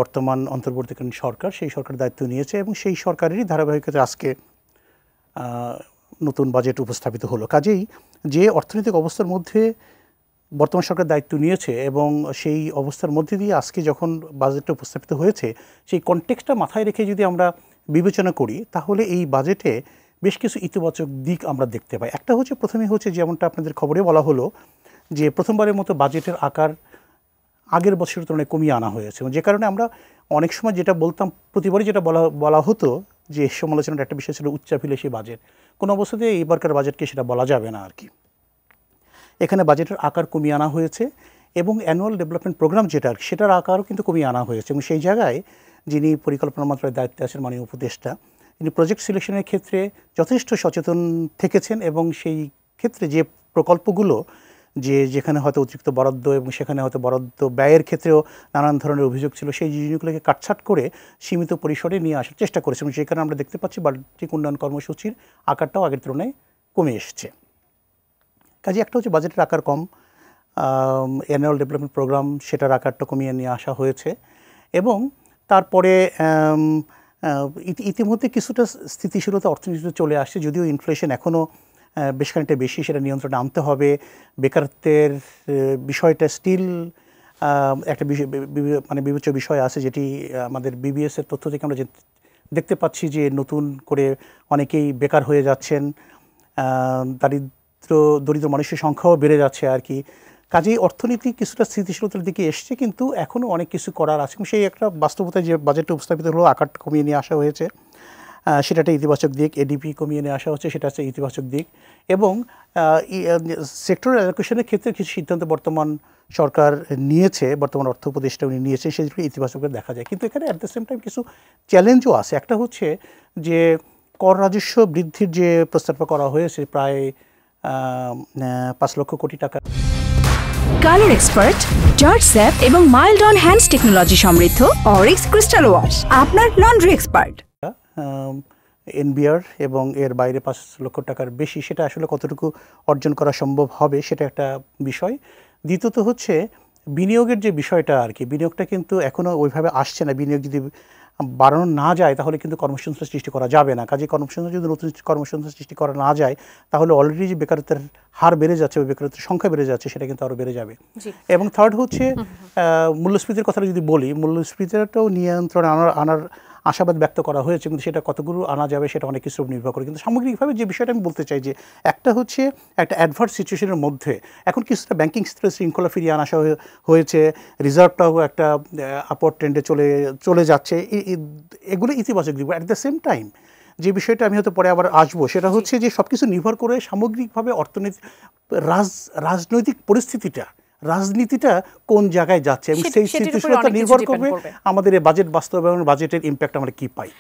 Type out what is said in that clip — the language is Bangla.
বর্তমান অন্তর্বর্তীকালীন সরকার সেই সরকার দায়িত্ব নিয়েছে এবং সেই সরকারেরই ধারাবাহিকতায় আজকে নতুন বাজেট উপস্থাপিত হলো। কাজেই যে অর্থনৈতিক অবস্থার মধ্যে বর্তমান সরকার দায়িত্ব নিয়েছে এবং সেই অবস্থার মধ্যে দিয়ে আজকে যখন বাজেটটা উপস্থাপিত হয়েছে সেই কনটেক্সটটা মাথায় রেখে যদি আমরা বিবেচনা করি তাহলে এই বাজেটে বেশ কিছু ইতিবাচক দিক আমরা দেখতে পাই। একটা হচ্ছে প্রথমে হচ্ছে যেমনটা আপনাদের খবরে বলা হলো যে প্রথমবারের মতো বাজেটের আকার আগের বছরের তুলনায় কমিয়ে আনা হয়েছে, যে কারণে আমরা অনেক সময় যেটা বলতাম প্রতিবারই যেটা বলা হতো যে সমালোচনার একটা বিষয় ছিল উচ্চাভিলাষী বাজেট, কোনো অবস্থাতে এইবারকার বাজেটকে সেটা বলা যাবে না আর কি। এখানে বাজেটের আকার কমিয়ে আনা হয়েছে এবং অ্যানুয়াল ডেভেলপমেন্ট প্রোগ্রাম যেটা সেটার আকারও কিন্তু কমিয়ে আনা হয়েছে এবং সেই জায়গায় যিনি পরিকল্পনা মন্ত্রণালয়ের দায়িত্বে আছেন মাননীয় উপদেষ্টা, তিনি প্রজেক্ট সিলেকশনের ক্ষেত্রে যথেষ্ট সচেতন থেকেছেন এবং সেই ক্ষেত্রে যে প্রকল্পগুলো যেখানে হয়তো অতিরিক্ত বরাদ্দ এবং সেখানে হয়তো বরাদ্দ ব্যয়ের ক্ষেত্রেও নানান ধরনের অভিযোগ ছিল সেই জিনিসগুলোকে কাটছাট করে সীমিত পরিসরে নিয়ে আসার চেষ্টা করেছে এবং সেই কারণে আমরা দেখতে পাচ্ছি বার্ষিক উন্নয়ন কর্মসূচির আকারটাও আগের তুলনায় কমে এসছে। কাজে একটা হচ্ছে বাজেটের আকার কম, অ্যানুয়াল ডেভেলপমেন্ট প্রোগ্রাম সেটার আকারটা কমিয়ে নিয়ে আসা হয়েছে এবং তারপরে ইতিমধ্যে কিছুটা স্থিতিশীলতা অর্থনীতিতে চলে আসছে, যদিও ইনফ্লেশন এখনও বেশ খানিকটা বেশি, সেটা নিয়ন্ত্রণে আনতে হবে। বেকারত্বের বিষয়টা স্টিল একটা মানে বিবেচ্য বিষয় আছে, যেটি আমাদের বিবিএসের তথ্য থেকে আমরা দেখতে পাচ্ছি যে নতুন করে অনেকেই বেকার হয়ে যাচ্ছেন, দরিদ্র মানুষের সংখ্যাও বেড়ে যাচ্ছে আর কি। কাজেই অর্থনীতি কিছুটা স্থিতিশীলতার দিকে এসছে, কিন্তু এখনও অনেক কিছু করার আছে। সেই একটা বাস্তবতায় যে বাজেটটা উপস্থাপিত হলো আকারটা কমিয়ে নিয়ে আসা হয়েছে, সেটা একটা ইতিবাচক দিক। এডিপি কমিয়ে নিয়ে আসা হচ্ছে, সেটা হচ্ছে ইতিবাচক দিক। এবং সেক্টরাল অ্যালোকেশনের ক্ষেত্রে কিছু সিদ্ধান্ত বর্তমান সরকার নিয়েছে, বর্তমান অর্থ উপদেষ্টা উনি নিয়েছেন, সেগুলো ইতিবাচক দেখা যায়। কিন্তু এখানে অ্যাট দ্য সেম টাইম কিছু চ্যালেঞ্জও আছে। একটা হচ্ছে যে কর রাজস্ব বৃদ্ধির যে প্রস্তাবটা করা হয়েছে প্রায় 5 লক্ষ কোটি টাকা। কালার এক্সপার্ট, জর্জ স্যাপ এবং মাইল্ড অন হ্যান্ডস টেকনোলজি সমৃদ্ধ অরিক্স ক্রিস্টাল ওয়াশ আপনার লন্ড্রি এক্সপার্ট। এনবিআর এবং এর বাইরে 5 লক্ষ টাকার বেশি, সেটা আসলে কতটুকু অর্জন করা সম্ভব হবে সেটা একটা বিষয়। দ্বিতীয়ত হচ্ছে বিনিয়োগের যে বিষয়টা আর কি, বিনিয়োগটা কিন্তু এখনও ওইভাবে আসছে না। বিনিয়োগ যদি বাড়ানো না যায় তাহলে কিন্তু কর্মসংস্থান সৃষ্টি করা যাবে না। কাজে কর্মসংস্থান যদি নতুন কর্মসংস্থান সৃষ্টি করা না যায় তাহলে অলরেডি যে বেকারত্বের হার বেড়ে যাচ্ছে বা বেকারত্বের সংখ্যা বেড়ে যাচ্ছে সেটা কিন্তু আরও বেড়ে যাবে। এবং থার্ড হচ্ছে মূল্যস্ফীতির কথাটা যদি বলি, মূল্যস্ফীতিটাও নিয়ন্ত্রণে আনার আশাবাদ ব্যক্ত করা হয়েছে, কিন্তু সেটা কতগুলো আনা যাবে সেটা অনেক কিছু নির্ভর করে। কিন্তু সামগ্রিকভাবে যে বিষয়টা আমি বলতে চাই যে একটা হচ্ছে একটা অ্যাডভার্স সিচুয়েশনের মধ্যে এখন কিছুটা ব্যাংকিং শৃঙ্খলা ফিরিয়ে আনা হয়েছে, রিজার্ভটাও একটা আপওয়ার্ড ট্রেন্ডে চলে যাচ্ছে, এগুলো ইতিবাচক দিক। অ্যাট দ্য সেম টাইম যে বিষয়টা আমি হয়তো পরে আবার আসবো সেটা হচ্ছে যে সব কিছু নির্ভর করে সামগ্রিকভাবে রাজনৈতিক রাজনীতিটা কোন জায়গায় যাচ্ছে এবং সেই স্থিতিশীলতা নির্ভর করবে আমাদের এই বাজেট বাস্তবায়ন, বাজেটের ইম্প্যাক্ট আমরা কী পাই।